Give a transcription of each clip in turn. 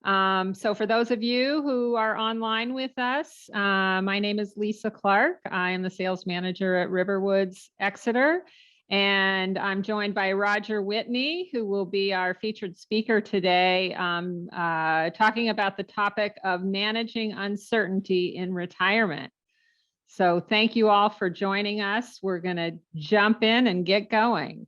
So for those of you who are online with us, my name is Lisa Clark. I am the sales manager at Riverwoods, Exeter, and I'm joined by Roger Whitney, who will be our featured speaker today, talking about the topic of managing uncertainty in retirement. So thank you all for joining us. We're going to jump in and get going.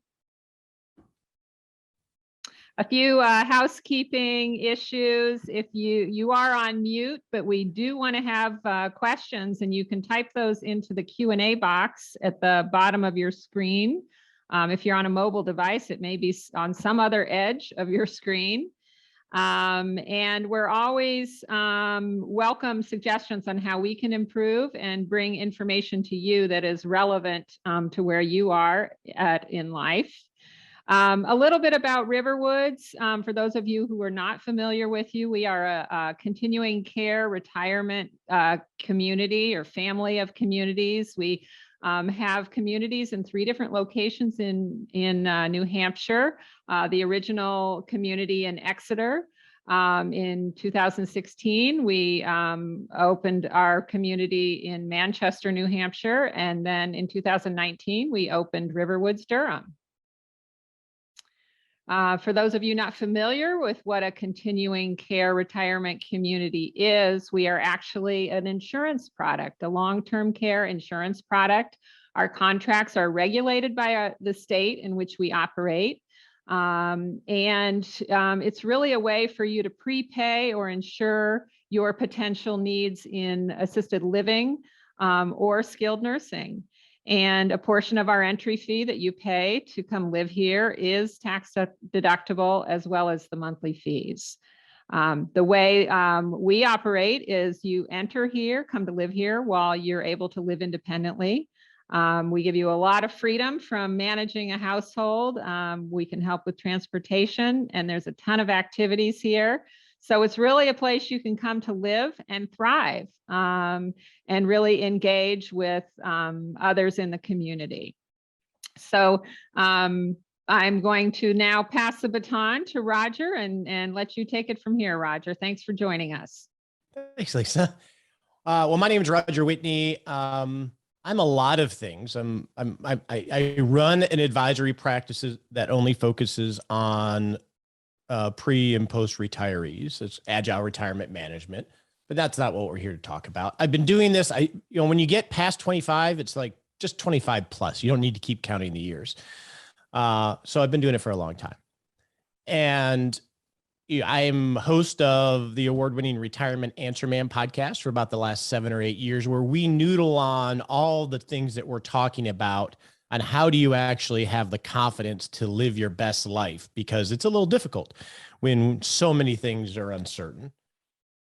A few housekeeping issues. If you are on mute, but we do want to have questions, and you can type those into the Q&A box at the bottom of your screen. If you're on a mobile device, it may be on some other edge of your screen. And we're always welcome suggestions on how we can improve and bring information to you that is relevant to where you are in life. A little bit about Riverwoods. For those of you who are not familiar with you, we are a continuing care retirement community or family of communities. We have communities in 3 different locations in New Hampshire. The original community in Exeter. In 2016, we opened our community in Manchester, New Hampshire. And then in 2019, we opened Riverwoods, Durham. For those of you not familiar with what a continuing care retirement community is, we are actually an insurance product, a long-term care insurance product. Our contracts are regulated by the state in which we operate. It's really a way for you to prepay or insure your potential needs in assisted living or skilled nursing. And a portion of our entry fee that you pay to come live here is tax deductible, as well as the monthly fees. The way we operate is you enter here, come to live here while you're able to live independently. We give you a lot of freedom from managing a household. We can help with transportation, and there's a ton of activities here. So it's really a place you can come to live and thrive, and really engage with others in the community. So I'm going to now pass the baton to Roger and let you take it from here, Roger. Thanks for joining us. Thanks, Lisa. Well, my name is Roger Whitney. I'm a lot of things. I run an advisory practice that only focuses on pre and post retirees. It's Agile retirement management, but that's not what we're here to talk about. I've been doing this. When you get past 25, it's like just 25 plus. You don't need to keep counting the years. So I've been doing it for a long time. And I'm host of the award-winning Retirement Answer Man podcast for about the last 7 or 8 years, where we noodle on all the things that we're talking about on how do you actually have the confidence to live your best life, because it's a little difficult when so many things are uncertain.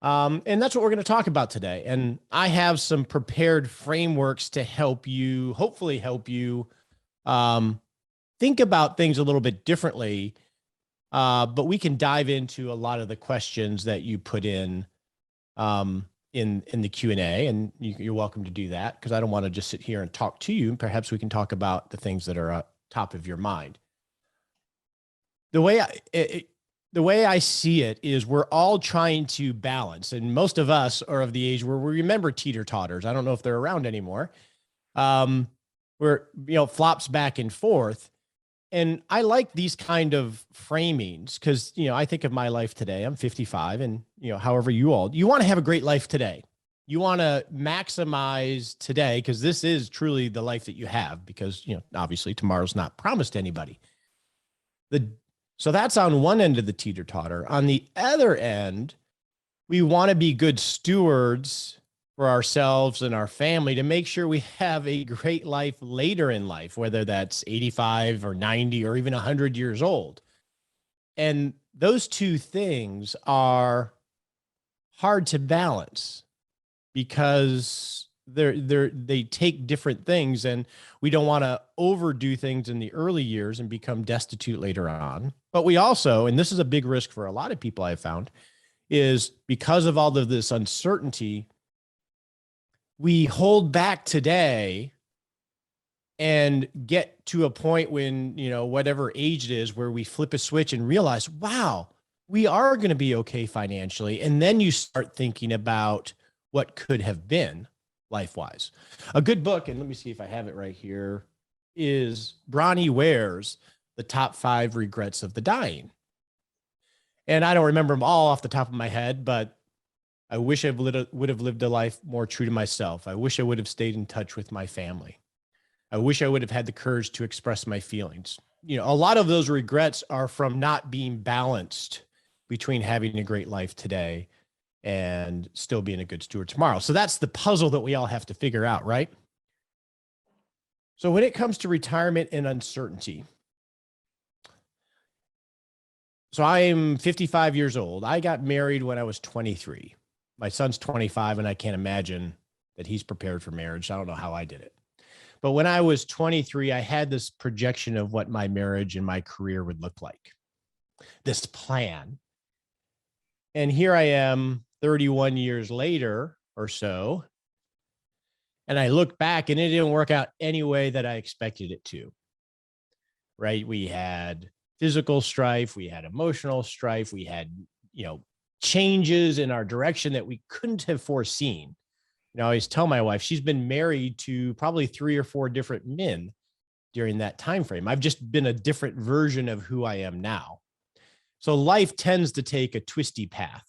And that's what we're going to talk about today. And I have some prepared frameworks to help you, hopefully help you think about things a little bit differently. But we can dive into a lot of the questions that you put in the Q&A, and you're welcome to do that, because I don't want to just sit here and talk to you. Perhaps we can talk about the things that are at top of your mind. The way I see it is we're all trying to balance, and most of us are of the age where we remember teeter-totters. I don't know if they're around anymore. Where, flops back and forth. And I like these kind of framings because, I think of my life today. I'm 55, and, however you want to have a great life today. You want to maximize today, because this is truly the life that you have, because, obviously tomorrow's not promised to anybody. So that's on one end of the teeter-totter. On the other end, we want to be good stewards for ourselves and our family to make sure we have a great life later in life, whether that's 85 or 90 or even 100 years old. And those two things are hard to balance because they take different things, and we don't want to overdo things in the early years and become destitute later on. But we also, and this is a big risk for a lot of people I've found, is because of all of this uncertainty, we hold back today and get to a point when, whatever age it is, where we flip a switch and realize, wow, we are going to be okay financially. And then you start thinking about what could have been life-wise. A good book, and let me see if I have it right here, is Bronnie Ware's The Top 5 Regrets of the Dying. And I don't remember them all off the top of my head, but I wish I would have lived a life more true to myself. I wish I would have stayed in touch with my family. I wish I would have had the courage to express my feelings. You know, a lot of those regrets are from not being balanced between having a great life today and still being a good steward tomorrow. So that's the puzzle that we all have to figure out, right? So when it comes to retirement and uncertainty, so I'm 55 years old. I got married when I was 23. My son's 25, and I can't imagine that he's prepared for marriage. I don't know how I did it. But when I was 23, I had this projection of what my marriage and my career would look like, this plan. And here I am 31 years later or so, and I look back and it didn't work out any way that I expected it to, right? We had physical strife, we had emotional strife, we had, changes in our direction that we couldn't have foreseen. I always tell my wife, she's been married to probably 3 or 4 different men during that time frame. I've just been a different version of who I am now. So life tends to take a twisty path.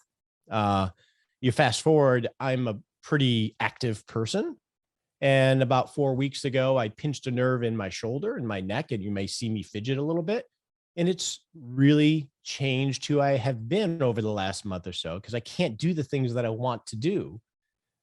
You fast forward, I'm a pretty active person. And about 4 weeks ago, I pinched a nerve in my shoulder and my neck, and you may see me fidget a little bit. And it's really changed who I have been over the last month or so, because I can't do the things that I want to do.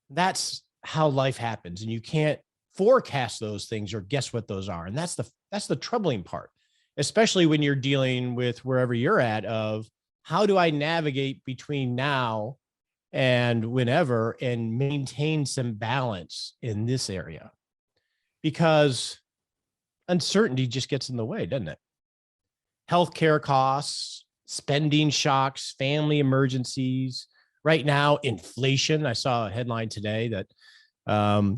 That's how life happens. And you can't forecast those things or guess what those are. And that's the troubling part, especially when you're dealing with wherever you're at of how do I navigate between now and whenever and maintain some balance in this area, because uncertainty just gets in the way, doesn't it? Healthcare costs, spending shocks, family emergencies. Right now, inflation. I saw a headline today that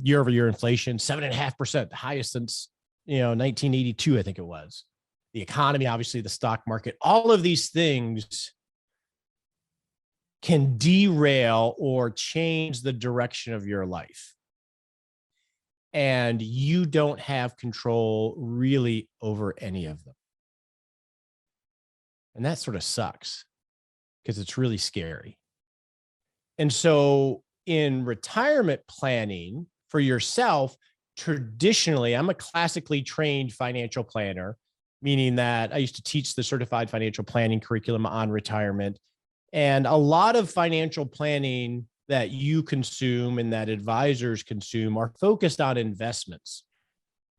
year over year inflation, 7.5%, the highest since 1982, I think it was. The economy, obviously, the stock market, all of these things can derail or change the direction of your life. And you don't have control really over any of them. And that sort of sucks because it's really scary. And so in retirement planning for yourself, traditionally, I'm a classically trained financial planner, meaning that I used to teach the certified financial planning curriculum on retirement. And a lot of financial planning that you consume and that advisors consume are focused on investments,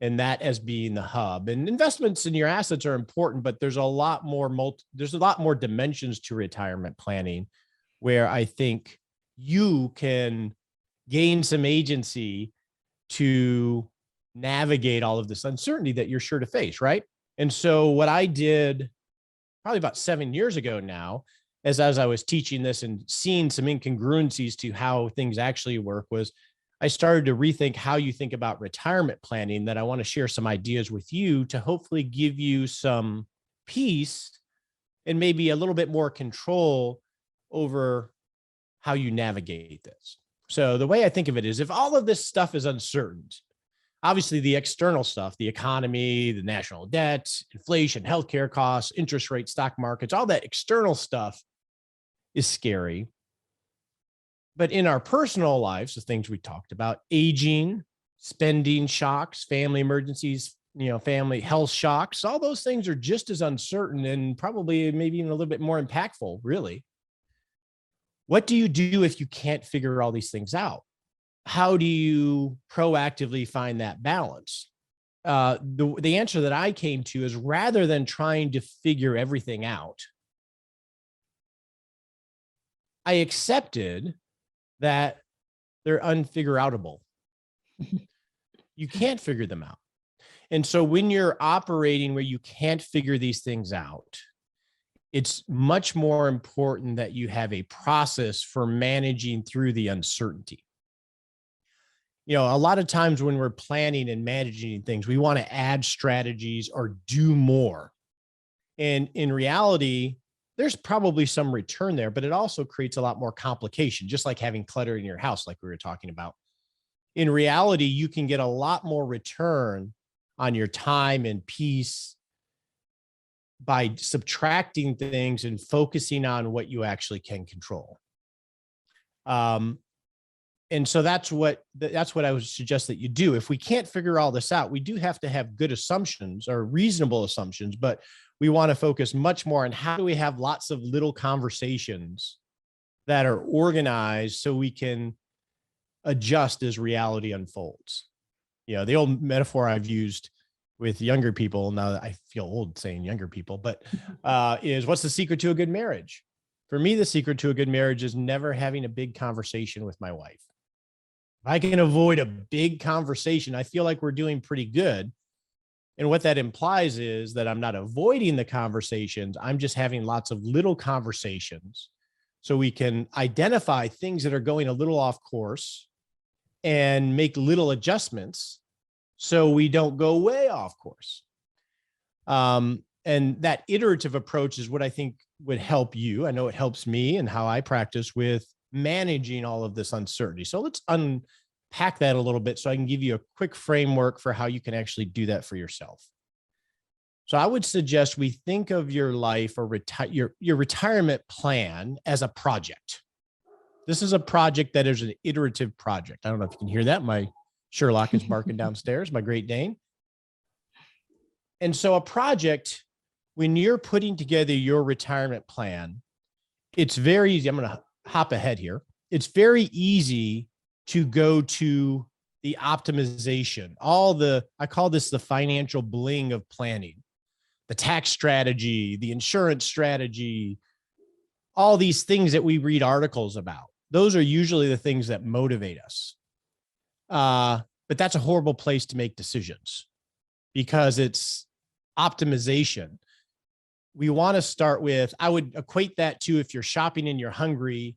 and that as being the hub. And investments in your assets are important, but there's a lot more dimensions to retirement planning where I think you can gain some agency to navigate all of this uncertainty that you're sure to face, right? And so what I did probably about 7 years ago now, as I was teaching this and seeing some incongruencies to how things actually work, was I started to rethink how you think about retirement planning, that I want to share some ideas with you to hopefully give you some peace and maybe a little bit more control over how you navigate this. So the way I think of it is, if all of this stuff is uncertain, obviously the external stuff, the economy, the national debt, inflation, healthcare costs, interest rates, stock markets, all that external stuff is scary. But in our personal lives, the things we talked about, aging, spending shocks, family emergencies, family health shocks, all those things are just as uncertain and probably maybe even a little bit more impactful, really. What do you do if you can't figure all these things out? How do you proactively find that balance? The answer that I came to is, rather than trying to figure everything out, I accepted that they're unfigureoutable. You can't figure them out. And so when you're operating where you can't figure these things out, it's much more important that you have a process for managing through the uncertainty. A lot of times when we're planning and managing things, we want to add strategies or do more. And in reality, there's probably some return there, but it also creates a lot more complication, just like having clutter in your house, like we were talking about. In reality, you can get a lot more return on your time and peace by subtracting things and focusing on what you actually can control. And so that's what I would suggest that you do. If we can't figure all this out, we do have to have good assumptions or reasonable assumptions, but we want to focus much more on how do we have lots of little conversations that are organized so we can adjust as reality unfolds. You know, the old metaphor I've used with younger people, now that I feel old saying younger people, but is what's the secret to a good marriage? For me, the secret to a good marriage is never having a big conversation with my wife. If I can avoid a big conversation, I feel like we're doing pretty good. And what that implies is that I'm not avoiding the conversations. I'm just having lots of little conversations so we can identify things that are going a little off course and make little adjustments so we don't go way off course. And that iterative approach is what I think would help you. I know it helps me and how I practice with managing all of this uncertainty. So let's unpack that a little bit so I can give you a quick framework for how you can actually do that for yourself. So I would suggest we think of your life or your retirement plan as a project. This is a project that is an iterative project. I don't know if you can hear that. My Sherlock is barking downstairs, my Great Dane. And so a project, when you're putting together your retirement plan, it's very easy. I'm going to hop ahead here. It's very easy to go to the optimization, I call this the financial bling of planning, the tax strategy, the insurance strategy, all these things that we read articles about. Those are usually the things that motivate us. But that's a horrible place to make decisions because it's optimization. We want to start with, I would equate that to if you're shopping and you're hungry,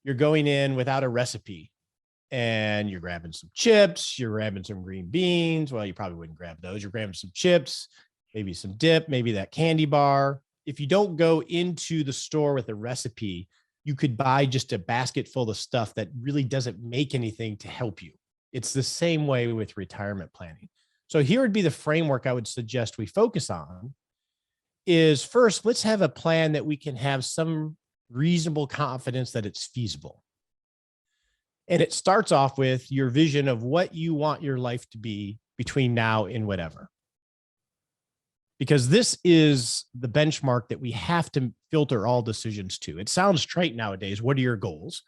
you're going in without a recipe and you're grabbing some chips, you're grabbing some green beans. Well, you probably wouldn't grab those. You're grabbing some chips, maybe some dip, maybe that candy bar. If you don't go into the store with a recipe, you could buy just a basket full of stuff that really doesn't make anything to help you. It's the same way with retirement planning. So here would be the framework I would suggest we focus on is first, let's have a plan that we can have some reasonable confidence that it's feasible. And it starts off with your vision of what you want your life to be between now and whatever. Because this is the benchmark that we have to filter all decisions to. It sounds trite nowadays. What are your goals?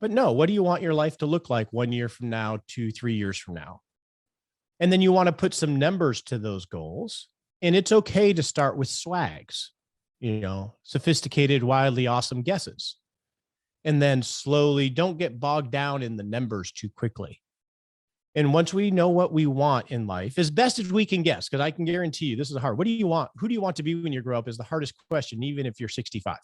But no, what do you want your life to look like 1 year from now, 2, 3 years from now? And then you want to put some numbers to those goals. And it's okay to start with swags, sophisticated, wildly awesome guesses. And then slowly, don't get bogged down in the numbers too quickly. And once we know what we want in life, as best as we can guess, because I can guarantee you this is hard. What do you want? Who do you want to be when you grow up is the hardest question, even if you're 65.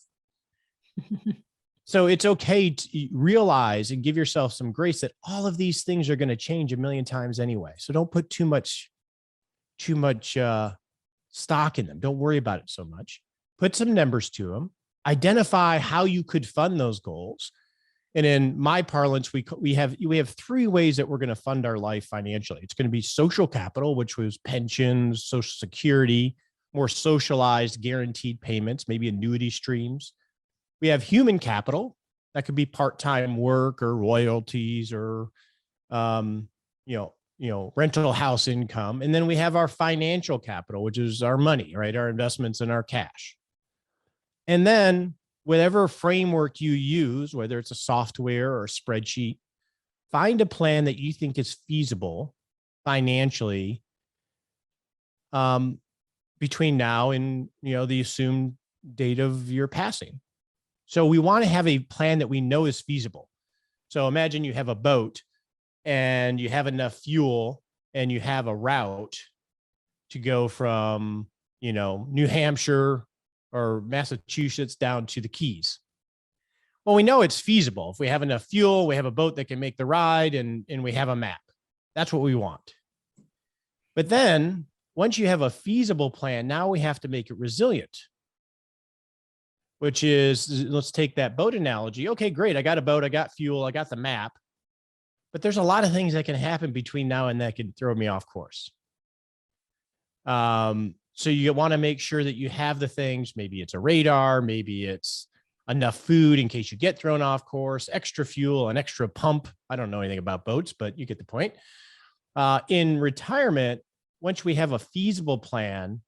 So it's okay to realize and give yourself some grace that all of these things are going to change a million times anyway. So don't put too much stock in them. Don't worry about it so much. Put some numbers to them. Identify how you could fund those goals. And in my parlance, we have 3 ways that we're going to fund our life financially. It's going to be social capital, which was pensions, Social Security, more socialized guaranteed payments, maybe annuity streams. We have human capital. That could be part-time work or royalties or, rental house income. And then we have our financial capital, which is our money, right? Our investments and our cash. And then whatever framework you use, whether it's a software or a spreadsheet, find a plan that you think is feasible financially between now and, the assumed date of your passing. So we want to have a plan that we know is feasible. So imagine you have a boat and you have enough fuel and you have a route to go from, New Hampshire or Massachusetts down to the Keys. Well, we know it's feasible. If we have enough fuel, we have a boat that can make the ride and we have a map. That's what we want. But then once you have a feasible plan, now we have to make it resilient. which is, let's take that boat analogy. Okay, great. I got a boat, I got fuel, I got the map, but there's a lot of things that can happen between now and that can throw me off course. So you want to make sure that you have the things, maybe it's a radar, maybe it's enough food in case you get thrown off course, extra fuel, an extra pump. I don't know anything about boats, but you get the point. In retirement, once we have a feasible plan,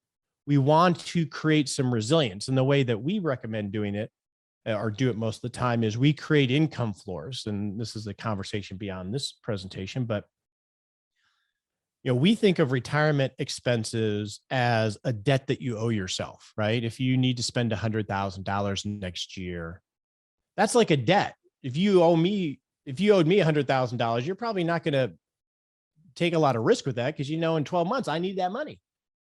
we want to create some resilience. And the way that we recommend doing it, or do it most of the time, is we create income floors. And this is a conversation beyond this presentation, but we think of retirement expenses as a debt that you owe yourself, right? If you need to spend $100,000 next year, that's like a debt. If you owed me $100,000, you're probably not going to take a lot of risk with that, because in 12 months, I need that money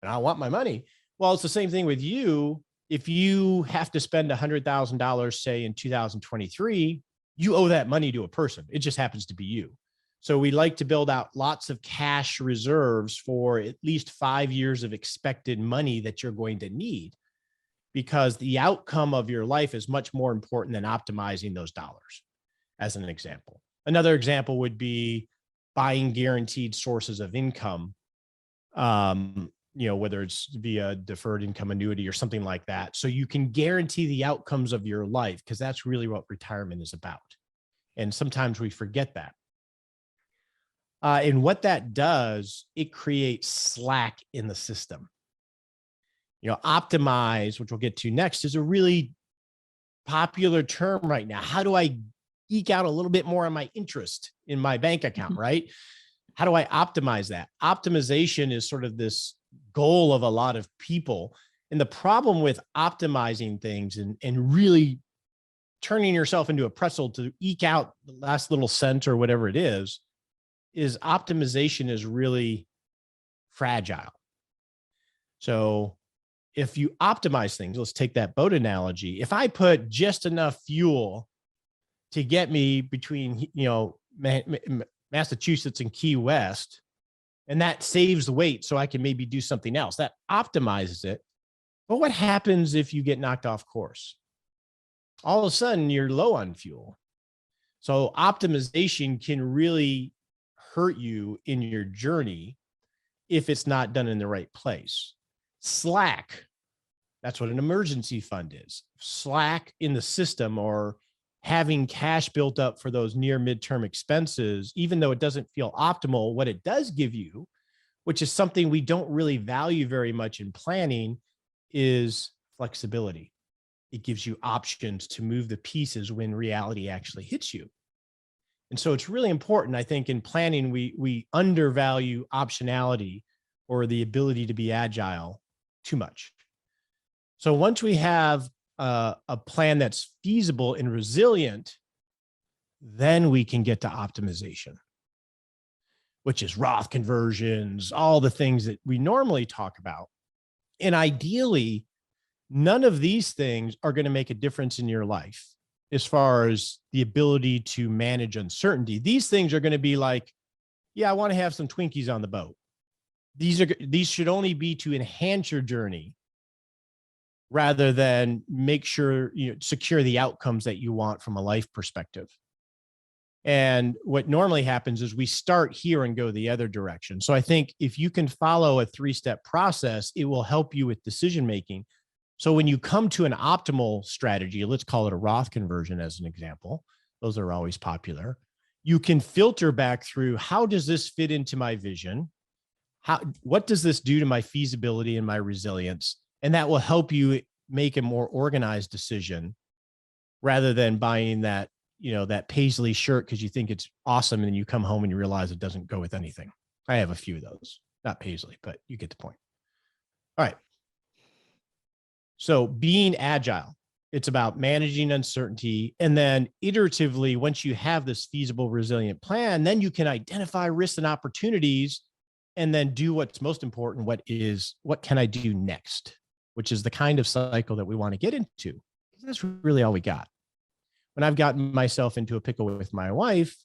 and I want my money. Well, it's the same thing with you. If you have to spend $100,000, say in 2023, you owe that money to a person. It just happens to be you. So we like to build out lots of cash reserves for at least 5 years of expected money that you're going to need, because the outcome of your life is much more important than optimizing those dollars, as an example. Another example would be buying guaranteed sources of income, whether it's via deferred income annuity or something like that. So you can guarantee the outcomes of your life, because that's really what retirement is about. And sometimes we forget that. And what that does, it creates slack in the system. Optimize, which we'll get to next, is a really popular term right now. How do I eke out a little bit more on my interest in my bank account, right? How do I optimize that? Optimization is sort of this goal of a lot of people. And the problem with optimizing things and really turning yourself into a pretzel to eke out the last little cent or whatever it is optimization is really fragile. So if you optimize things, let's take that boat analogy. If I put just enough fuel to get me between, Massachusetts and Key West, and that saves the weight so I can maybe do something else, that optimizes it. But what happens if you get knocked off course? All of a sudden you're low on fuel. So optimization can really hurt you in your journey if it's not done in the right place. Slack, that's what an emergency fund is. Slack in the system, or having cash built up for those near midterm expenses, even though it doesn't feel optimal, what it does give you, which is something we don't really value very much in planning, is flexibility. It gives you options to move the pieces when reality actually hits you. And so it's really important, I think, in planning, we undervalue optionality or the ability to be agile too much. So once we have a plan that's feasible and resilient, then we can get to optimization, which is Roth conversions, all the things that we normally talk about. And ideally, none of these things are going to make a difference in your life as far as the ability to manage uncertainty. These things are going to be like, yeah, I want to have some Twinkies on the boat. These should only be to enhance your journey rather than make sure you secure the outcomes that you want from a life perspective. And what normally happens is we start here and go the other direction. So I think if you can follow a 3-step process, it will help you with decision-making. So when you come to an optimal strategy, let's call it a Roth conversion as an example, those are always popular. You can filter back through, how does this fit into my vision? What does this do to my feasibility and my resilience? And that will help you make a more organized decision rather than buying that, that Paisley shirt because you think it's awesome and you come home and you realize it doesn't go with anything. I have a few of those, not Paisley, but you get the point. All right. So being agile, it's about managing uncertainty. And then iteratively, once you have this feasible, resilient plan, then you can identify risks and opportunities and then do what's most important. What can I do next? Which is the kind of cycle that we want to get into. That's really all we got. When I've gotten myself into a pickle with my wife,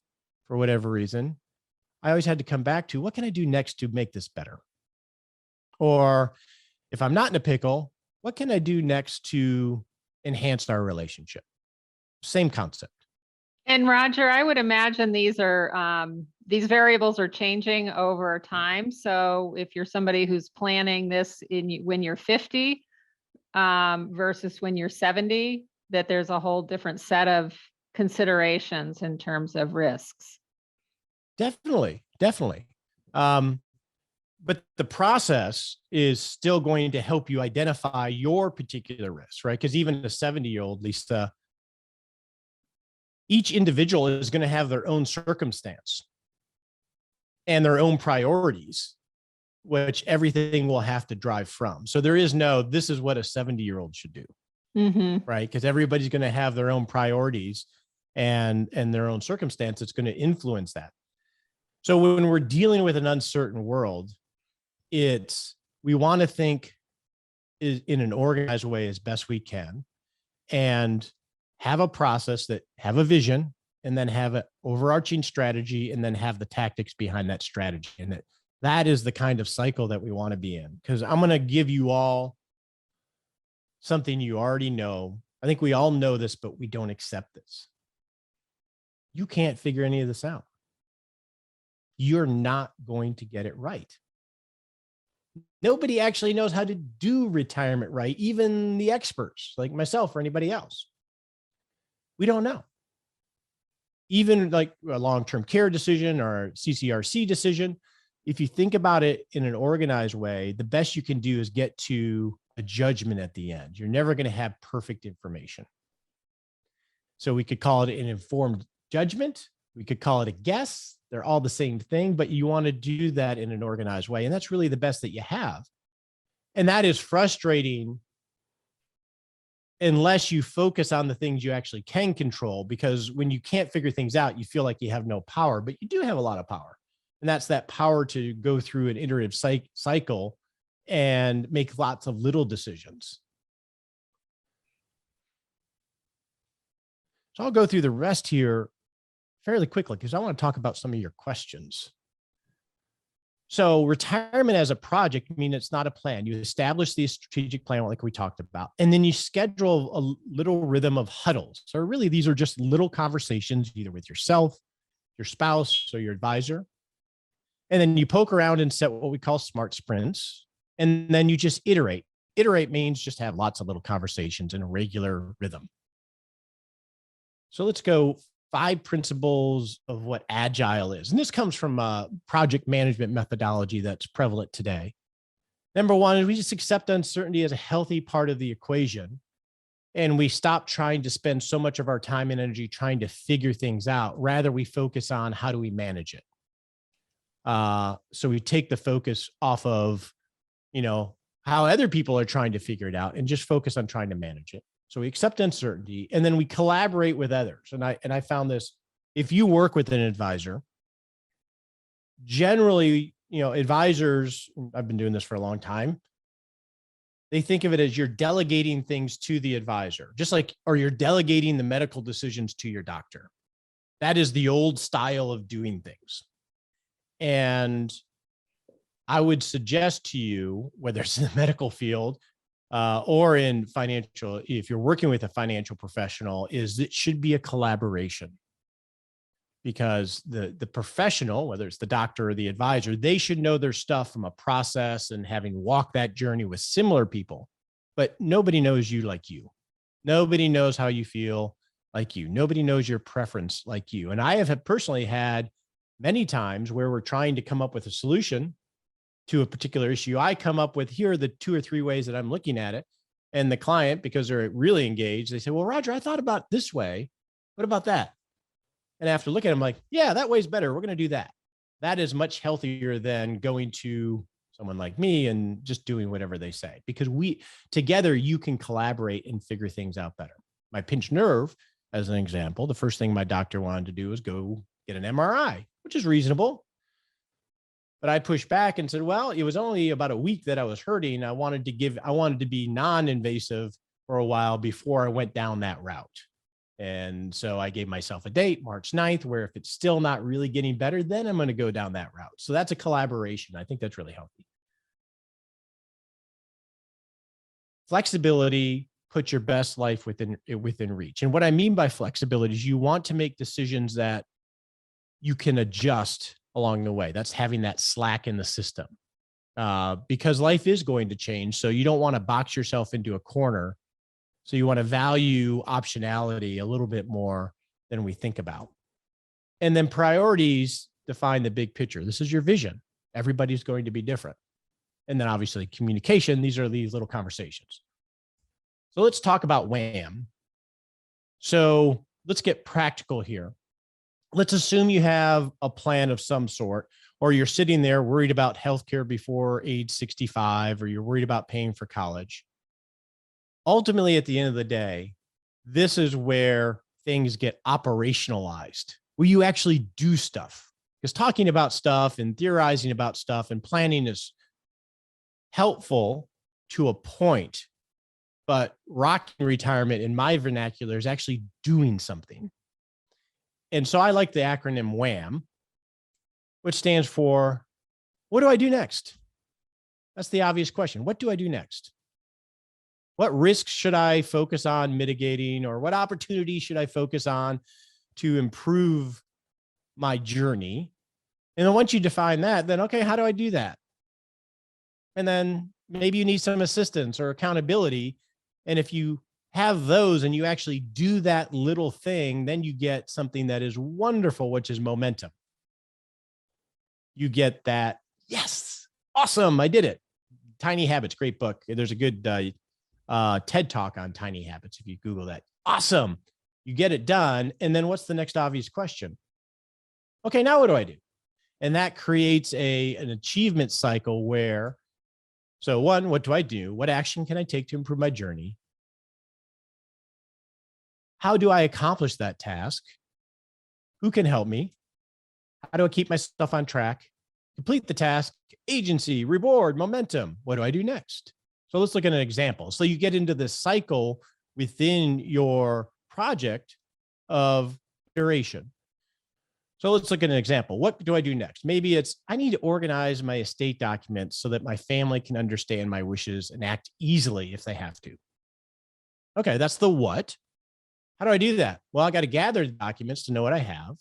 for whatever reason, I always had to come back to, what can I do next to make this better? Or if I'm not in a pickle, what can I do next to enhanced our relationship. Same concept. And Roger, I would imagine these variables are changing over time. So if you're somebody who's planning this when you're 50 versus when you're 70, that there's a whole different set of considerations in terms of risks. Definitely. But the process is still going to help you identify your particular risks, right? Because even a 70-year-old, Lisa, each individual is going to have their own circumstance and their own priorities, which everything will have to drive from. So there is no, this is what a 70-year-old should do, right? Because everybody's going to have their own priorities and their own circumstance that's going to influence that. So when we're dealing with an uncertain world, we want to think in an organized way as best we can, and have a process that have a vision, and then have an overarching strategy, and then have the tactics behind that strategy. And that is the kind of cycle that we want to be in. Because I'm going to give you all something you already know. I think we all know this, but we don't accept this. You can't figure any of this out. You're not going to get it right. Nobody actually knows how to do retirement right, even the experts like myself or anybody else. We don't know. Even like a long-term care decision or CCRC decision, if you think about it in an organized way, the best you can do is get to a judgment at the end. You're never going to have perfect information. So we could call it an informed judgment. We could call it a guess. They're all the same thing, but you want to do that in an organized way. And that's really the best that you have. And that is frustrating unless you focus on the things you actually can control, because when you can't figure things out, you feel like you have no power, but you do have a lot of power. And that's that power to go through an iterative cycle and make lots of little decisions. So I'll go through the rest here fairly quickly because I want to talk about some of your questions. So retirement as a project, I mean, it's not a plan. You establish the strategic plan like we talked about, and then you schedule a little rhythm of huddles. So really, these are just little conversations, either with yourself, your spouse, or your advisor. And then you poke around and set what we call smart sprints. And then you just iterate. Iterate means just have lots of little conversations in a regular rhythm. So let's go 5 principles of what Agile is. And this comes from a project management methodology that's prevalent today. Number 1 is we just accept uncertainty as a healthy part of the equation. And we stop trying to spend so much of our time and energy trying to figure things out. Rather, we focus on how do we manage it. So we take the focus off of, how other people are trying to figure it out and just focus on trying to manage it. So we accept uncertainty, and then we collaborate with others. And I found this, if you work with an advisor, generally, advisors, I've been doing this for a long time, they think of it as you're delegating things to the advisor, or you're delegating the medical decisions to your doctor. That is the old style of doing things. And I would suggest to you, whether it's in the medical field or in financial, if you're working with a financial professional, is it should be a collaboration, because the professional, whether it's the doctor or the advisor, they should know their stuff from a process and having walked that journey with similar people, but nobody knows you like you. Nobody knows how you feel like you. Nobody knows your preference like you. And I have personally had many times where we're trying to come up with a solution to a particular issue. I come up with, here are the 2 or 3 ways that I'm looking at it. And the client, because they're really engaged, they say, well, Roger, I thought about this way. What about that? And after looking at it, I'm like, yeah, that way's better. We're going to do that. That is much healthier than going to someone like me and just doing whatever they say, because together you can collaborate and figure things out better. My pinched nerve, as an example, the first thing my doctor wanted to do was go get an MRI, which is reasonable. But I pushed back and said, well, it was only about a week that I was hurting. I wanted to be non-invasive for a while before I went down that route. And so I gave myself a date, March 9th, where if it's still not really getting better, then I'm going to go down that route. So that's a collaboration. I think that's really healthy. Flexibility, put your best life within reach. And what I mean by flexibility is you want to make decisions that you can adjust along the way. That's having that slack in the system, because life is going to change. So you don't want to box yourself into a corner. So you want to value optionality a little bit more than we think about. And then priorities define the big picture. This is your vision. Everybody's going to be different. And then obviously communication, these are these little conversations. So let's talk about WHAM. So let's get practical here. Let's assume you have a plan of some sort, or you're sitting there worried about healthcare before age 65, or you're worried about paying for college. Ultimately, at the end of the day, this is where things get operationalized, where you actually do stuff. Because talking about stuff and theorizing about stuff and planning is helpful to a point, but rocking retirement in my vernacular is actually doing something. And so I like the acronym WHAM, which stands for, what do I do next? That's the obvious question. What do I do next? What risks should I focus on mitigating, or what opportunities should I focus on to improve my journey? And then once you define that, then, okay, how do I do that? And then maybe you need some assistance or accountability. And if you have those and you actually do that little thing, then you get something that is wonderful, which is momentum. You get that, yes, awesome, I did it. Tiny Habits, great book. There's a good TED Talk on tiny habits if you Google that. Awesome, you get it done. And then what's the next obvious question? Okay, now what do I do? And that creates an achievement cycle where, so one, what do I do? What action can I take to improve my journey? How do I accomplish that task? Who can help me? How do I keep myself on track? Complete the task, agency, reward, momentum. What do I do next? So let's look at an example. So you get into this cycle within your project of iteration. So let's look at an example. What do I do next? Maybe it's, I need to organize my estate documents so that my family can understand my wishes and act easily if they have to. Okay, that's the what. How do I do that? Well, I got to gather the documents to know what I have.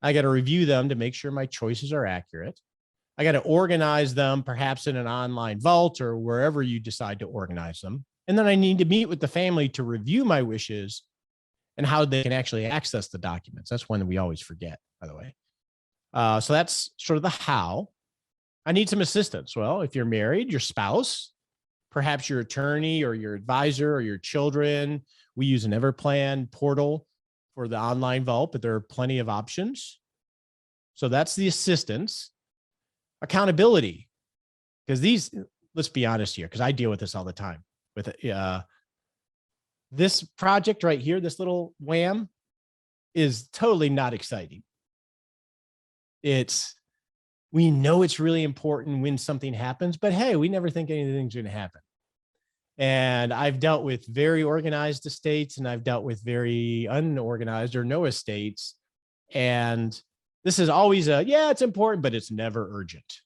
I got to review them to make sure my choices are accurate. I got to organize them, perhaps in an online vault or wherever you decide to organize them. And then I need to meet with the family to review my wishes and how they can actually access the documents. That's one that we always forget, by the way. So that's sort of the how. I need some assistance. Well, if you're married, your spouse, perhaps your attorney or your advisor or your children. We use an Everplan portal for the online vault, but there are plenty of options. So that's the assistance. Accountability, because these, let's be honest here, because I deal with this all the time. With this project right here, this little WHAM is totally not exciting. We know it's really important when something happens, but hey, we never think anything's going to happen. And I've dealt with very organized estates and I've dealt with very unorganized or no estates. And this is always yeah, it's important, but it's never urgent.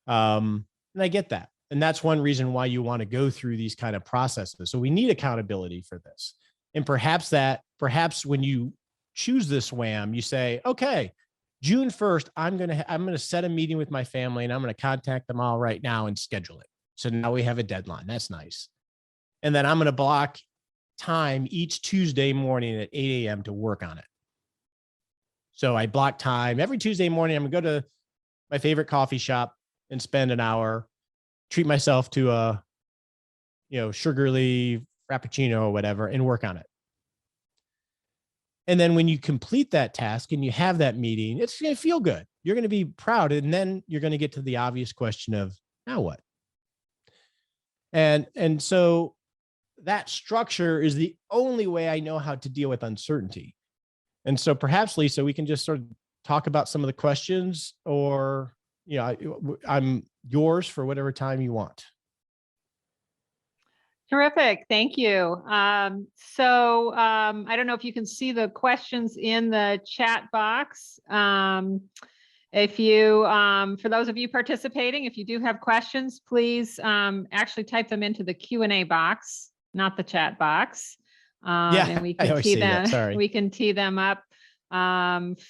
And I get that. And that's one reason why you want to go through these kind of processes. So we need accountability for this. And perhaps when you choose this WHAM, you say, okay, June 1st, I'm going to set a meeting with my family and I'm going to contact them all right now and schedule it. So now we have a deadline. That's nice. And then I'm going to block time each Tuesday morning at 8 a.m. to work on it. So I block time every Tuesday morning. I'm going to go to my favorite coffee shop and spend an hour, treat myself to a, sugarly frappuccino or whatever and work on it. And then when you complete that task and you have that meeting, it's going to feel good. You're going to be proud. And then you're going to get to the obvious question of, now what? And so that structure is the only way I know how to deal with uncertainty. And so perhaps, Lisa, we can just sort of talk about some of the questions, or, I'm yours for whatever time you want. Terrific. Thank you. I don't know if you can see the questions in the chat box. If you, for those of you participating, if you do have questions, please actually type them into the Q&A box not the chat box. Yeah, And we I can always tee say that, them, sorry. we can tee them up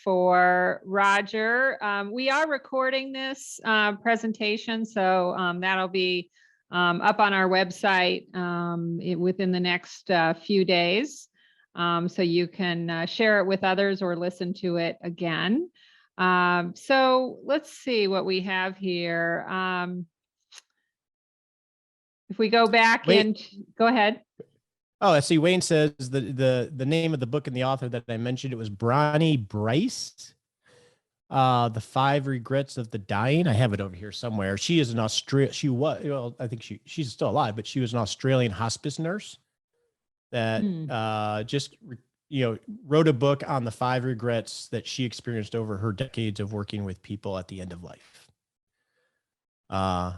for Roger. We are recording this presentation, so that'll be up on our website within the next few days. So you can share it with others or listen to it again. So let's see what we have here. If we go back and go ahead. Oh, I see. Wayne says the name of the book and the author that I mentioned, it was Bronnie Bryce. The 5 Regrets of the Dying. I have it over here somewhere. She is an well, I think she's still alive, but she was an Australian hospice nurse that just wrote a book on the 5 regrets that she experienced over her decades of working with people at the end of life. I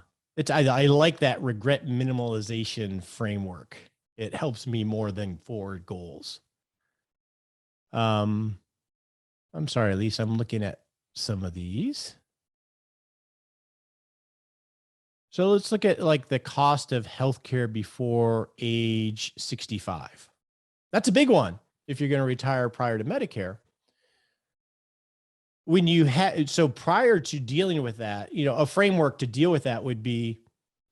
like that regret minimalization framework. It helps me more than forward goals. I'm sorry, Lisa, I'm looking at some of these. So let's look at like the cost of healthcare before age 65. That's a big one if you're going to retire prior to Medicare. When you so prior to dealing with that, a framework to deal with that would be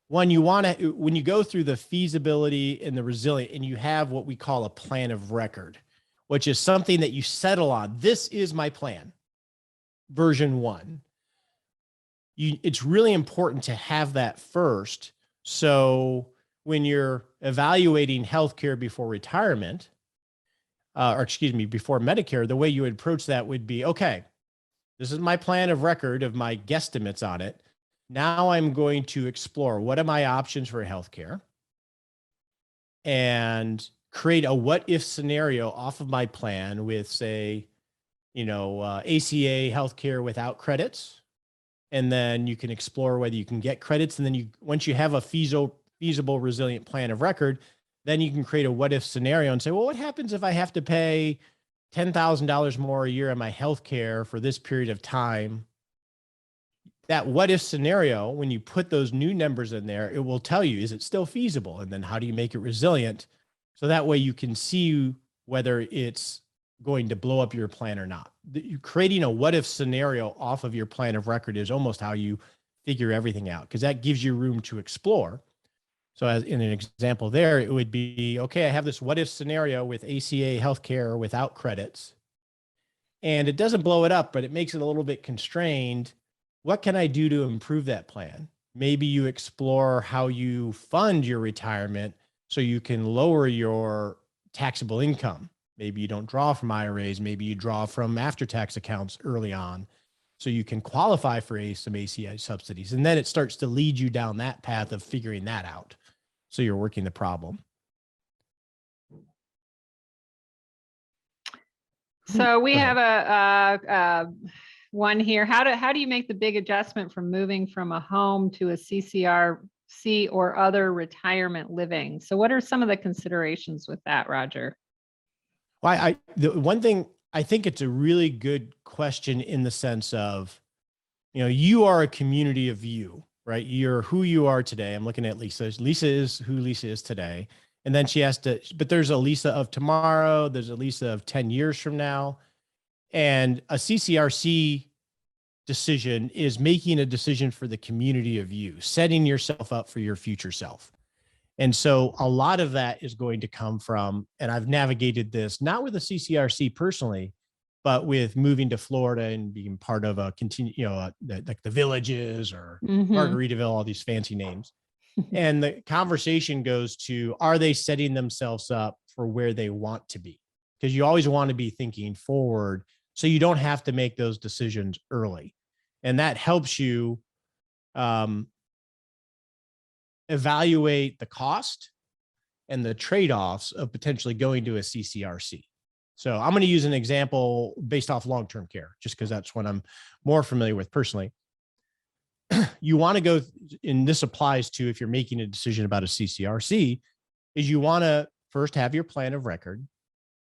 one, when you go through the feasibility and the resilient, and you have what we call a plan of record, which is something that you settle on. This is my plan, version 1. It's really important to have that first. So when you're evaluating healthcare before retirement, before Medicare, the way you would approach that would be, okay, this is my plan of record of my guesstimates on it. Now I'm going to explore what are my options for healthcare and create a what if scenario off of my plan with, say, ACA healthcare without credits. And then you can explore whether you can get credits. And then once you have a feasible resilient plan of record, then you can create a what if scenario and say, well, what happens if I have to pay $10,000 more a year on my healthcare for this period of time? That what if scenario, when you put those new numbers in there, it will tell you, is it still feasible? And then how do you make it resilient? So that way you can see whether it's going to blow up your plan or not. Creating a what if scenario off of your plan of record is almost how you figure everything out, because that gives you room to explore. So as in an example there, it would be, okay, I have this what if scenario with ACA healthcare without credits, and it doesn't blow it up, but it makes it a little bit constrained. What can I do to improve that plan? Maybe you explore how you fund your retirement so you can lower your taxable income. Maybe you don't draw from IRAs. Maybe you draw from after-tax accounts early on so you can qualify for some ACA subsidies. And then it starts to lead you down that path of figuring that out. So you're working the problem. So we have a one here. How do you make the big adjustment from moving from a home to a CCRC or other retirement living? So what are some of the considerations with that, Roger? Well, the one thing, I think it's a really good question in the sense of, you are a community of you, right? You're who you are today. I'm looking at Lisa. Lisa is who Lisa is today. And then she has to, but there's a Lisa of tomorrow. There's a Lisa of 10 years from now. And a CCRC decision is making a decision for the community of you, setting yourself up for your future self. And so a lot of that is going to come from, and I've navigated this, not with a CCRC personally, but with moving to Florida and being part of like the Villages or Margaritaville, all these fancy names. And the conversation goes to, are they setting themselves up for where they want to be? Because you always want to be thinking forward so you don't have to make those decisions early. And that helps you evaluate the cost and the trade-offs of potentially going to a CCRC. So I'm going to use an example based off long-term care, just because that's what I'm more familiar with personally. You want to go, and this applies to if you're making a decision about a CCRC, is you want to first have your plan of record,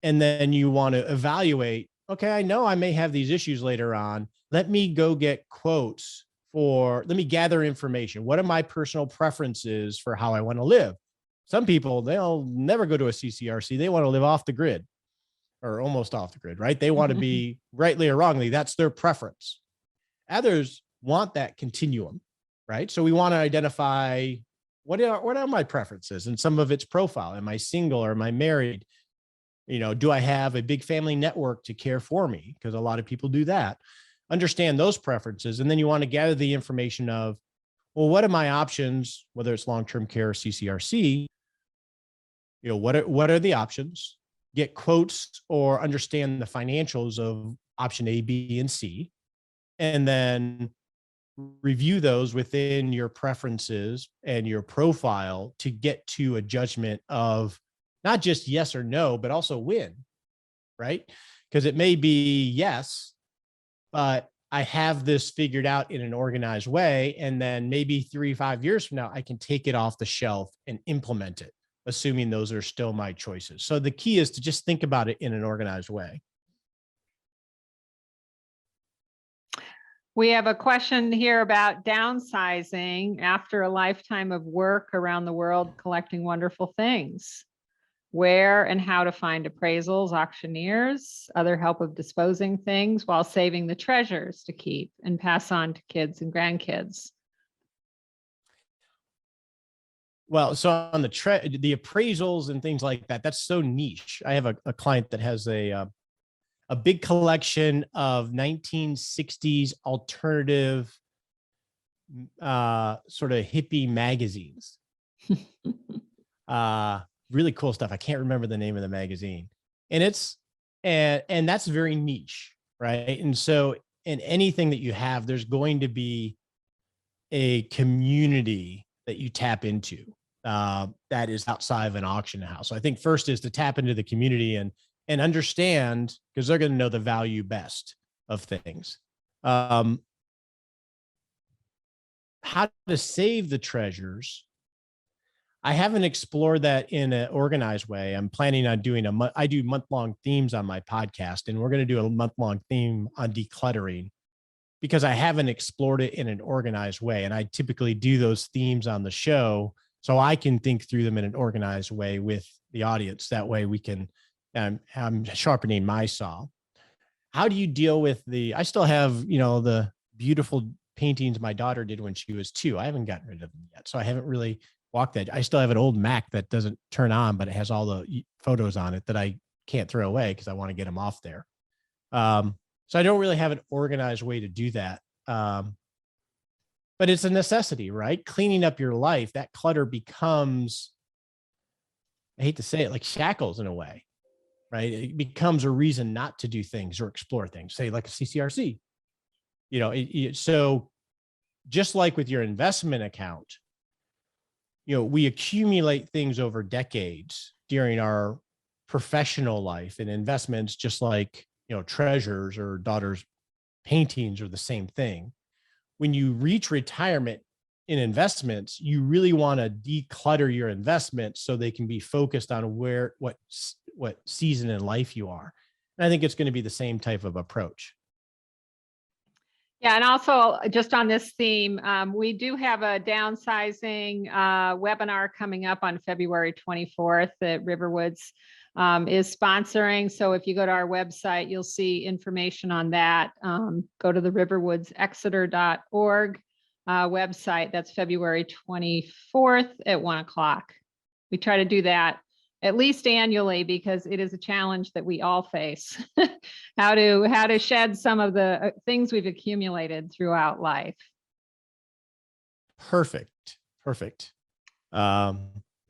and then you want to evaluate, okay, I know I may have these issues later on. Let me go get quotes let me gather information. What are my personal preferences for how I want to live? Some people, they'll never go to a CCRC. They want to live off the grid or almost off the grid, right? They want to be, rightly or wrongly, that's their preference. Others want that continuum, right? So we want to identify what are my preferences, and some of it's profile. Am I single or am I married? Do I have a big family network to care for me? Because a lot of people do that. Understand those preferences. And then you want to gather the information of, well, what are my options, whether it's long-term care or CCRC? What are the options? Get quotes or understand the financials of option A, B, and C, and then review those within your preferences and your profile to get to a judgment of not just yes or no, but also when, right? Because it may be yes, but I have this figured out in an organized way. And then maybe 3-5 years from now, I can take it off the shelf and implement it, assuming those are still my choices. So the key is to just think about it in an organized way. We have a question here about downsizing after a lifetime of work around the world collecting wonderful things. Where and how to find appraisals, auctioneers, other help of disposing things while saving the treasures to keep and pass on to kids and grandkids. Well, so on the appraisals and things like that, that's so niche. I have a client that has a big collection of 1960s alternative sort of hippie magazines. Really cool stuff. I can't remember the name of the magazine. And and that's very niche, right? And so in anything that you have, there's going to be a community that you tap into that is outside of an auction house. So I think first is to tap into the community and understand, because they're going to know the value best of things. How to save the treasures. I haven't explored that in an organized way. I'm planning on doing I do month-long themes on my podcast, and we're going to do a month-long theme on decluttering because I haven't explored it in an organized way. And I typically do those themes on the show so I can think through them in an organized way with the audience. That way we can, I'm sharpening my saw. How do you deal with I still have, the beautiful paintings my daughter did when she was 2. I haven't gotten rid of them yet. So I haven't really walked that. I still have an old Mac that doesn't turn on, but it has all the photos on it that I can't throw away because I want to get them off there. So I don't really have an organized way to do that. But it's a necessity, right? Cleaning up your life, that clutter becomes, I hate to say it, like shackles in a way, right? It becomes a reason not to do things or explore things, say like a CCRC. So just like with your investment account, we accumulate things over decades during our professional life, and investments, just like, treasures or daughter's paintings, are the same thing. When you reach retirement in investments, you really want to declutter your investments so they can be focused on what season in life you are. And I think it's going to be the same type of approach. Yeah, and also just on this theme, we do have a downsizing webinar coming up on February 24th that Riverwoods is sponsoring. So if you go to our website, you'll see information on that. Go to the riverwoodsexeter.org website. That's February 24th at 1:00. We try to do that at least annually because it is a challenge that we all face. how to shed some of the things we've accumulated throughout life. Perfect. Let's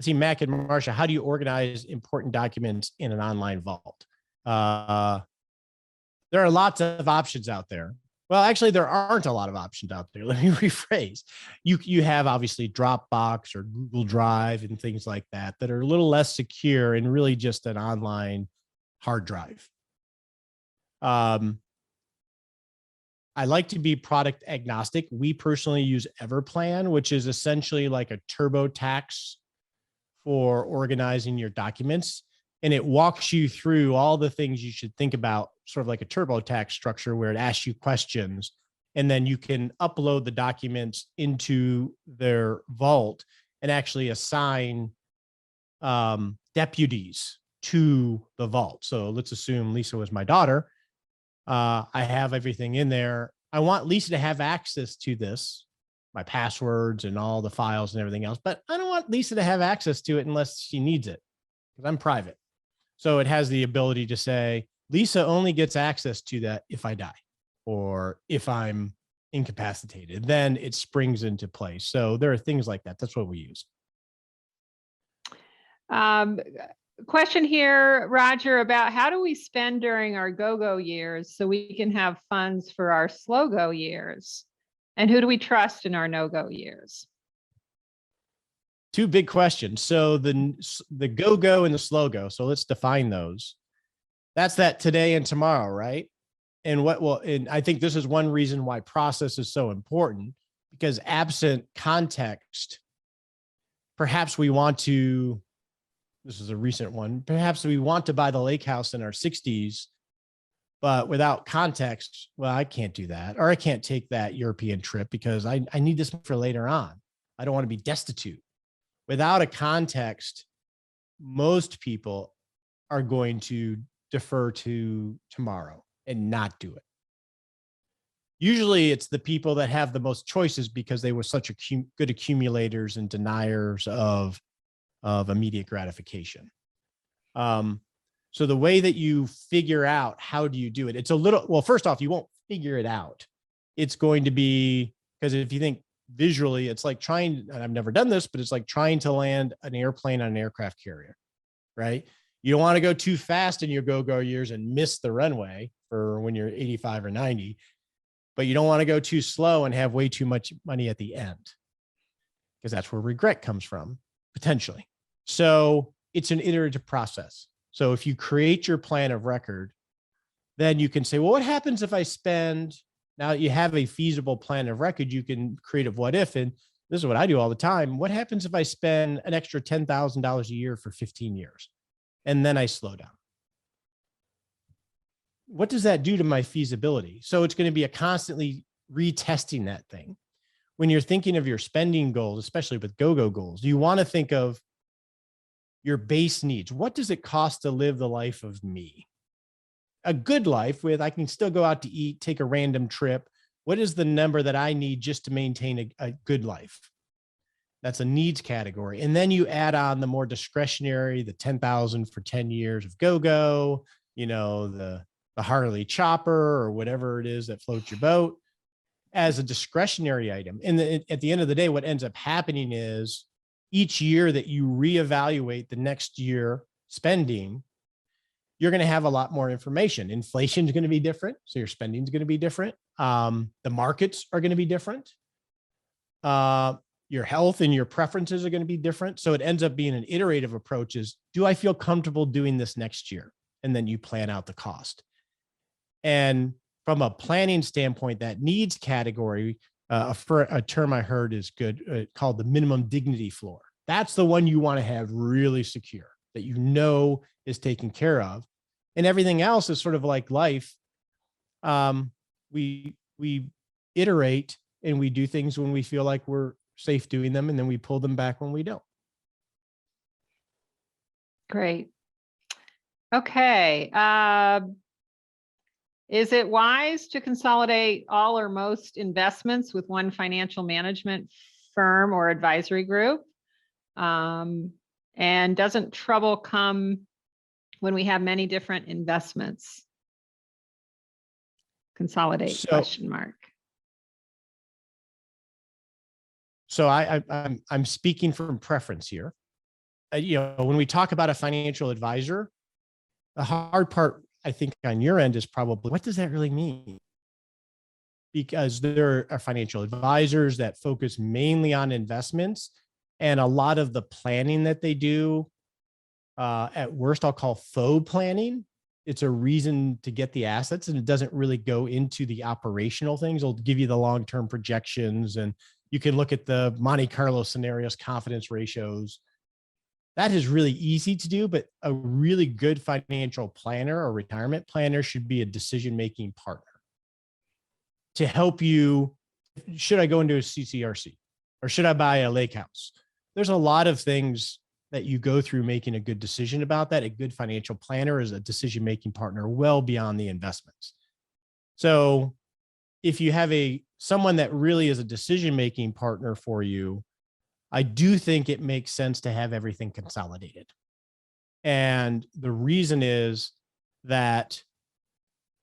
see, Mac and Marsha, how do you organize important documents in an online vault? There are lots of options out there. Well, actually, there aren't a lot of options out there. Let me rephrase. You have obviously Dropbox or Google Drive and things like that are a little less secure and really just an online hard drive. I like to be product agnostic. We personally use Everplan, which is essentially like a TurboTax for organizing your documents. And it walks you through all the things you should think about, sort of like a TurboTax structure where it asks you questions, and then you can upload the documents into their vault and actually assign deputies to the vault. So let's assume Lisa was my daughter. I have everything in there. I want Lisa to have access to this, my passwords and all the files and everything else, but I don't want Lisa to have access to it unless she needs it because I'm private. So it has the ability to say, Lisa only gets access to that if I die or if I'm incapacitated, then it springs into place. So there are things like that. That's what we use. Question here, Roger, about how do we spend during our go-go years so we can have funds for our slow-go years? And who do we trust in our no-go years? Two big questions. So the go-go and the slow-go. So let's define those. That's that today and tomorrow, right? And and I think this is one reason why process is so important, because absent context, perhaps we want to, this is a recent one, perhaps we want to buy the lake house in our 60s, but without context, well, I can't do that, or I can't take that European trip because I need this for later on. I don't want to be destitute. Without a context, most people are going to defer to tomorrow and not do it. Usually it's the people that have the most choices because they were such good accumulators and deniers of immediate gratification. So the way that you figure out how do you do it, it's a little, well, first off, you won't figure it out. It's going to be, because if you think visually, it's like trying, and I've never done this, but it's like trying to land an airplane on an aircraft carrier, right? You don't want to go too fast in your go-go years and miss the runway for when you're 85 or 90, but you don't want to go too slow and have way too much money at the end, because that's where regret comes from, potentially. So it's an iterative process. So if you create your plan of record, then you can say, well, what happens if I spend, now that you have a feasible plan of record, you can create a what if, and this is what I do all the time. What happens if I spend an extra $10,000 a year for 15 years? And then I slow down. What does that do to my feasibility? So it's going to be a constantly retesting that thing. When you're thinking of your spending goals, especially with go-go goals, you want to think of your base needs. What does it cost to live the life of me? A good life with, I can still go out to eat, take a random trip. What is the number that I need just to maintain a good life? That's a needs category. And then you add on the more discretionary, the 10,000 for 10 years of go-go, you know, the Harley chopper or whatever it is that floats your boat as a discretionary item. And at the end of the day, what ends up happening is each year that you reevaluate the next year spending, you're going to have a lot more information. Inflation is going to be different. So your spending is going to be different. The markets are going to be different. Your health and your preferences are going to be different. So it ends up being an iterative approach is, do I feel comfortable doing this next year? And then you plan out the cost. And from a planning standpoint, that needs category, a term I heard is good, called the minimum dignity floor. That's the one you want to have really secure, that you know is taken care of. And everything else is sort of like life. We iterate and we do things when we feel like we're safe doing them, and then we pull them back when we don't. Great. Okay. Is it wise to consolidate all or most investments with one financial management firm or advisory group? And doesn't trouble come when we have many different investments? Consolidate, question mark. So I'm speaking from preference here. You know, when we talk about a financial advisor, the hard part, I think, on your end is probably, what does that really mean? Because there are financial advisors that focus mainly on investments, and a lot of the planning that they do, at worst, I'll call faux planning. It's a reason to get the assets, and it doesn't really go into the operational things. It'll give you the long-term projections, and you can look at the Monte Carlo scenarios, confidence ratios. That is really easy to do, but a really good financial planner or retirement planner should be a decision-making partner to help you. Should I go into a CCRC or should I buy a lake house? There's a lot of things that you go through making a good decision about that. A good financial planner is a decision-making partner well beyond the investments. So if you have someone that really is a decision-making partner for you, I do think it makes sense to have everything consolidated. And the reason is that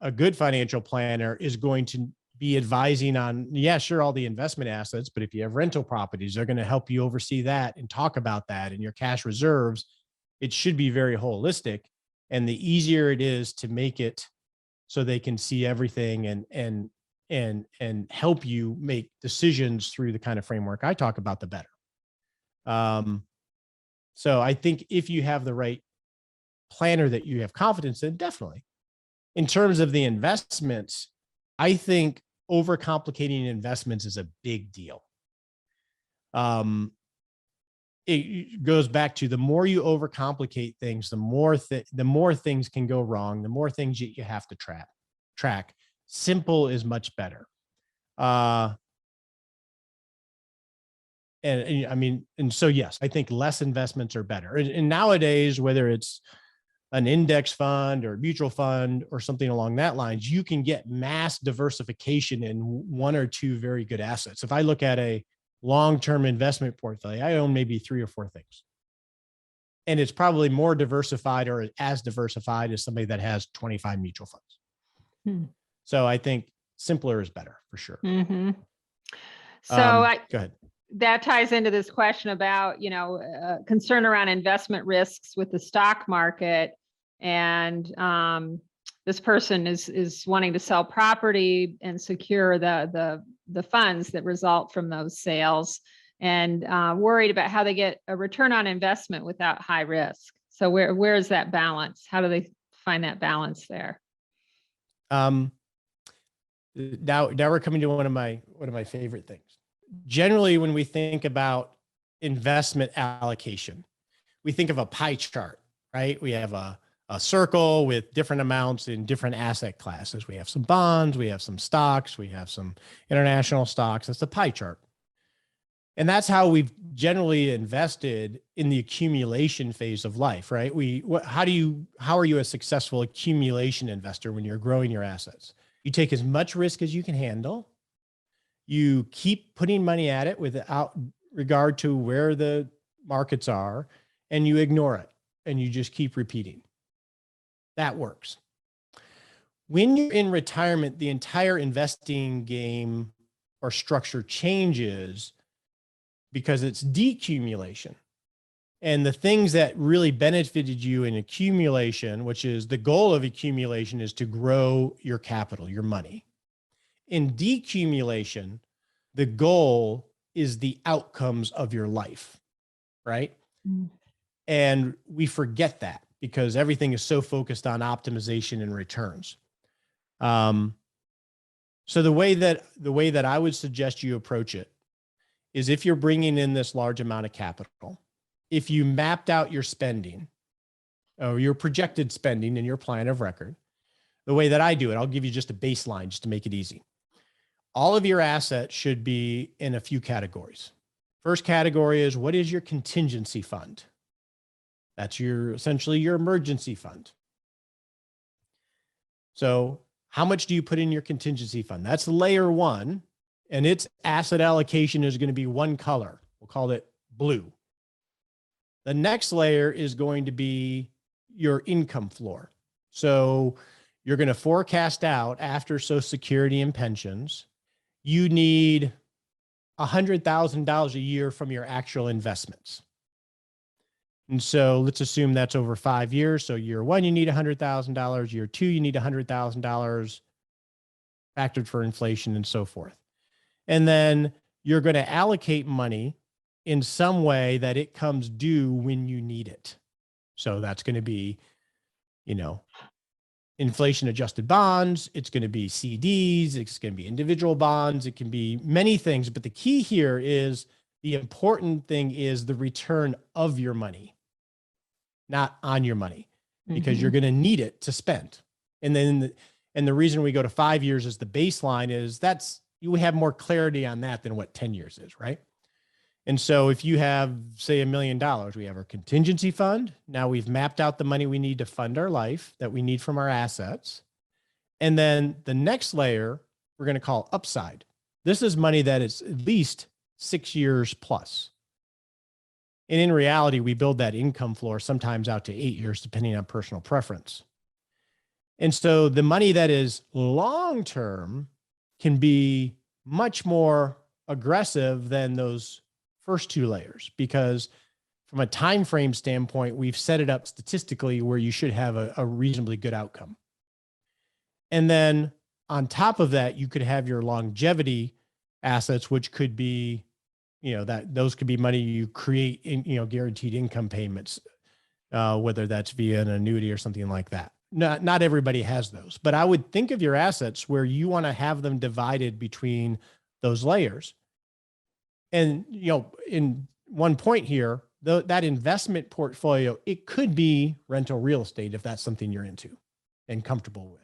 a good financial planner is going to be advising on, yeah, sure, all the investment assets, but if you have rental properties, they're going to help you oversee that and talk about that and your cash reserves. It should be very holistic. And the easier it is to make it so they can see everything and help you make decisions through the kind of framework I talk about, the better. So I think if you have the right planner that you have confidence in, definitely. In terms of the investments, I think overcomplicating investments is a big deal. It goes back to the more you overcomplicate things, the more things can go wrong, the more things you have to track. Simple is much better. And I mean, and so, yes, I think less investments are better. And nowadays, whether it's an index fund or mutual fund or something along that lines, you can get mass diversification in one or two very good assets. If I look at a long-term investment portfolio, I own maybe 3 or 4 things. And it's probably more diversified or as diversified as somebody that has 25 mutual funds. So I think simpler is better for sure. Mm-hmm. So go ahead. That ties into this question about, concern around investment risks with the stock market. And this person is wanting to sell property and secure the funds that result from those sales, and worried about how they get a return on investment without high risk. So where is that balance? How do they find that balance there? Now we're coming to one of my favorite things. Generally, when we think about investment allocation, we think of a pie chart, right? We have a circle with different amounts in different asset classes. We have some bonds, we have some stocks, we have some international stocks. That's the pie chart. And that's how we've generally invested in the accumulation phase of life, right? How are you a successful accumulation investor when you're growing your assets? You take as much risk as you can handle. You keep putting money at it without regard to where the markets are, and you ignore it, and you just keep repeating. That works. When you're in retirement, the entire investing game or structure changes because it's decumulation. And the things that really benefited you in accumulation, which is the goal of accumulation, is to grow your capital, your money. In decumulation, the goal is the outcomes of your life, right? Mm. And we forget that because everything is so focused on optimization and returns. So the way that I would suggest you approach it is, if you're bringing in this large amount of capital, if you mapped out your spending or your projected spending in your plan of record, the way that I do it, I'll give you just a baseline just to make it easy. All of your assets should be in a few categories. First category is, what is your contingency fund? That's essentially your emergency fund. So how much do you put in your contingency fund? That's layer 1, and its asset allocation is going to be one color. We'll call it blue. The next layer is going to be your income floor. So you're going to forecast out, after Social Security and pensions, you need $100,000 a year from your actual investments. And so let's assume that's over 5 years. So year 1, you need $100,000. Year 2, you need $100,000 factored for inflation and so forth. And then you're going to allocate money in some way that it comes due when you need it. So that's going to be, inflation adjusted bonds. It's going to be CDs. It's going to be individual bonds. It can be many things. But the key here is, the important thing is the return of your money, not on your money, because you're going to need it to spend. And then, the reason we go to 5 years as the baseline is you have more clarity on that than what 10 years is, right? And so if you have, say, $1 million, we have our contingency fund. Now we've mapped out the money we need to fund our life that we need from our assets. And then the next layer, we're going to call upside. This is money that is at least 6 years plus. And in reality, we build that income floor sometimes out to 8 years, depending on personal preference. And so the money that is long-term can be much more aggressive than those first two layers, because from a time frame standpoint, we've set it up statistically where you should have a reasonably good outcome. And then on top of that, you could have your longevity assets, which could be, those could be money you create in, guaranteed income payments, whether that's via an annuity or something like that. Not everybody has those, but I would think of your assets where you want to have them divided between those layers. And, in one point here, that investment portfolio, it could be rental real estate if that's something you're into and comfortable with.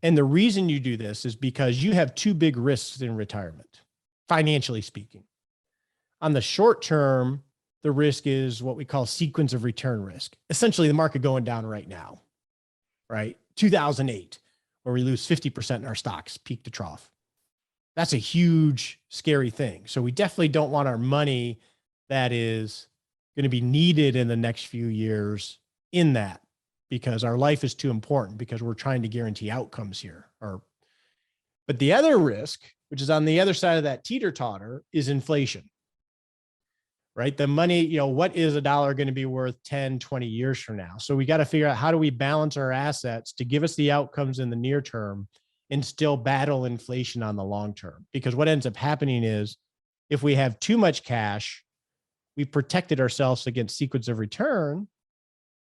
And the reason you do this is because you have two big risks in retirement, financially speaking. On the short term, the risk is what we call sequence of return risk. Essentially, the market going down right now, right? 2008, where we lose 50% in our stocks, peak to trough. That's a huge, scary thing. So we definitely don't want our money that is going to be needed in the next few years in that, because our life is too important, because we're trying to guarantee outcomes here. But the other risk, which is on the other side of that teeter-totter, is inflation, right? The money, what is a dollar going to be worth 10, 20 years from now? So we got to figure out, how do we balance our assets to give us the outcomes in the near term and still battle inflation on the long term? Because what ends up happening is, if we have too much cash, we've protected ourselves against sequence of return,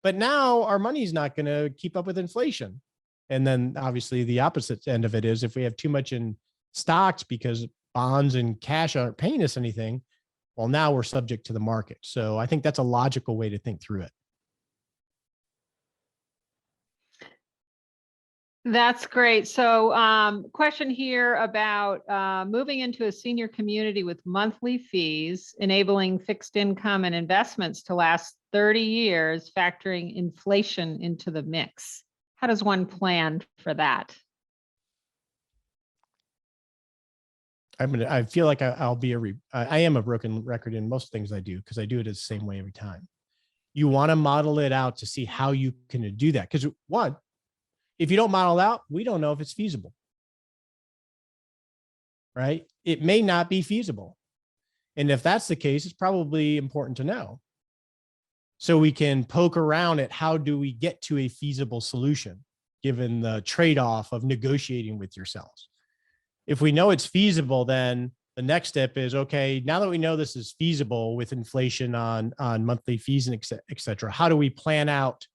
but now our money's not going to keep up with inflation. And then obviously the opposite end of it is, if we have too much in stocks because bonds and cash aren't paying us anything, well, now we're subject to the market. So I think that's a logical way to think through it. That's great. So question here about moving into a senior community with monthly fees, enabling fixed income and investments to last 30 years, factoring inflation into the mix. How does one plan for that? I feel like I am a broken record in most things I do, because I do it the same way every time. You want to model it out to see how you can do that. Because one, if you don't model out, we don't know if it's feasible, right? It may not be feasible. And if that's the case, it's probably important to know, so we can poke around at how do we get to a feasible solution, given the trade-off of negotiating with yourselves. If we know it's feasible, then the next step is, okay, now that we know this is feasible with inflation on monthly fees and et cetera, how do we plan out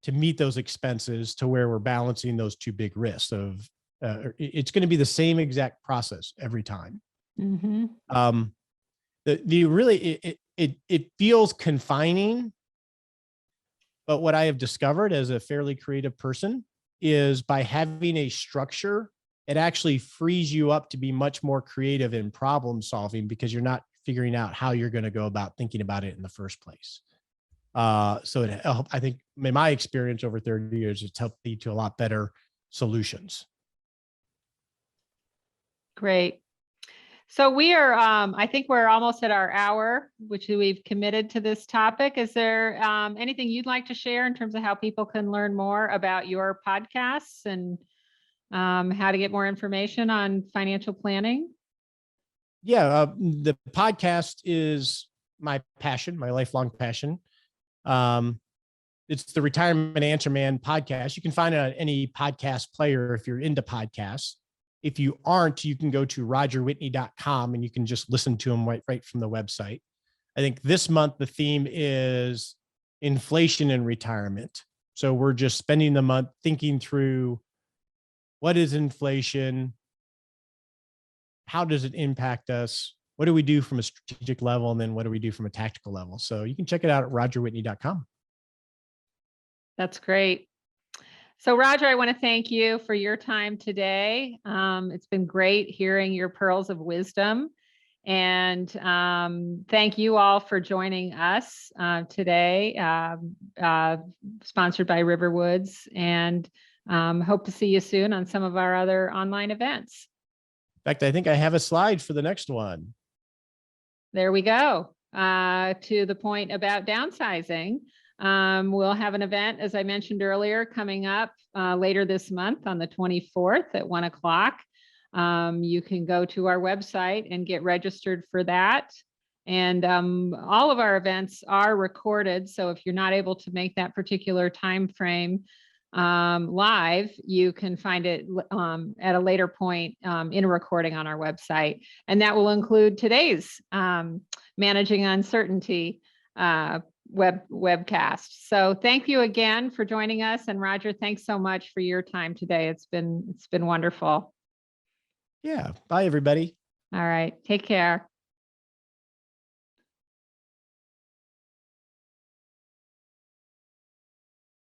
to meet those expenses to where we're balancing those two big risks of, it's going to be the same exact process every time. Mm-hmm. It feels confining, but what I have discovered as a fairly creative person is, by having a structure, it actually frees you up to be much more creative in problem solving, because you're not figuring out how you're going to go about thinking about it in the first place. So it helped, I think, in my experience over 30 years, it's helped lead to a lot better solutions. Great. So we are, I think we're almost at our hour, which we've committed to this topic. Is there anything you'd like to share in terms of how people can learn more about your podcasts and how to get more information on financial planning? Yeah, the podcast is my passion, my lifelong passion. It's the Retirement Answer Man podcast. You can find it on any podcast player if you're into podcasts. If you aren't, you can go to rogerwhitney.com and you can just listen to them right from the website. I think this month the theme is inflation and retirement. So we're just spending the month thinking through, what is inflation? How does it impact us? What do we do from a strategic level? And then what do we do from a tactical level? So you can check it out at rogerwhitney.com. That's great. So Roger, I want to thank you for your time today. It's been great hearing your pearls of wisdom. And thank you all for joining us today, sponsored by Riverwoods, and hope to see you soon on some of our other online events. In fact, I think I have a slide for the next one. There we go. To the point about downsizing, we'll have an event, as I mentioned earlier, coming up later this month on the 24th at 1 o'clock. You can go to our website and get registered for that. And all of our events are recorded. So if you're not able to make that particular time frame live, you can find it at a later point in a recording on our website. And that will include today's Managing Uncertainty webcast. So thank you again for joining us. And Roger, thanks so much for your time today. It's been wonderful. Yeah. Bye, everybody. All right. Take care.